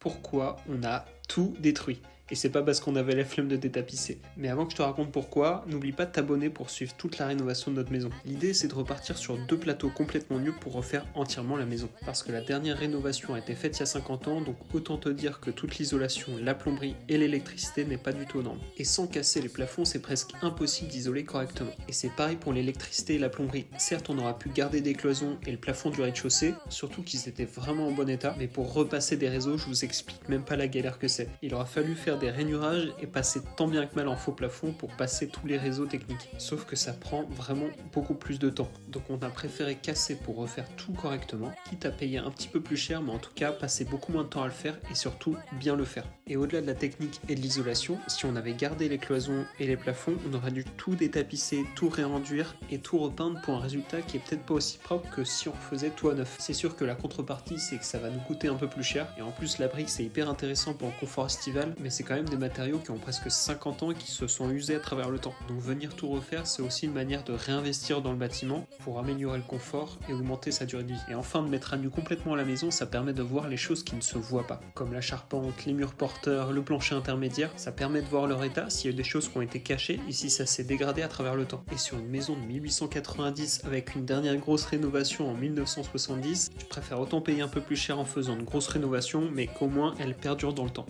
pourquoi on a tout détruit. Et c'est pas parce qu'on avait la flemme de détapisser. Mais avant que je te raconte pourquoi, n'oublie pas de t'abonner pour suivre toute la rénovation de notre maison. L'idée c'est de repartir sur 2 plateaux complètement nus pour refaire entièrement la maison. Parce que la dernière rénovation a été faite il y a 50 ans, donc autant te dire que toute l'isolation, la plomberie et l'électricité n'est pas du tout aux normes. Et sans casser les plafonds, c'est presque impossible d'isoler correctement. Et c'est pareil pour l'électricité et la plomberie. Certes, on aura pu garder des cloisons et le plafond du rez-de-chaussée, surtout qu'ils étaient vraiment en bon état, mais pour repasser des réseaux, je vous explique même pas la galère que c'est. Il aura fallu faire des rainurages et passer tant bien que mal en faux plafond pour passer tous les réseaux techniques. Sauf que ça prend vraiment beaucoup plus de temps. Donc on a préféré casser pour refaire tout correctement, quitte à payer un petit peu plus cher, mais en tout cas passer beaucoup moins de temps à le faire et surtout bien le faire. Et au-delà de la technique et de l'isolation, si on avait gardé les cloisons et les plafonds, on aurait dû tout détapisser, tout réenduire et tout repeindre pour un résultat qui est peut-être pas aussi propre que si on refaisait tout à neuf. C'est sûr que la contrepartie c'est que ça va nous coûter un peu plus cher et en plus la brique c'est hyper intéressant pour le confort estival, mais c'est quand même des matériaux qui ont presque 50 ans et qui se sont usés à travers le temps. Donc venir tout refaire, c'est aussi une manière de réinvestir dans le bâtiment pour améliorer le confort et augmenter sa durée de vie. Et enfin, de mettre à nu complètement la maison, ça permet de voir les choses qui ne se voient pas, comme la charpente, les murs porteurs, le plancher intermédiaire. Ça permet de voir leur état, s'il y a des choses qui ont été cachées et si ça s'est dégradé à travers le temps. Et sur une maison de 1890 avec une dernière grosse rénovation en 1970, je préfère autant payer un peu plus cher en faisant une grosse rénovation, mais qu'au moins elle perdure dans le temps.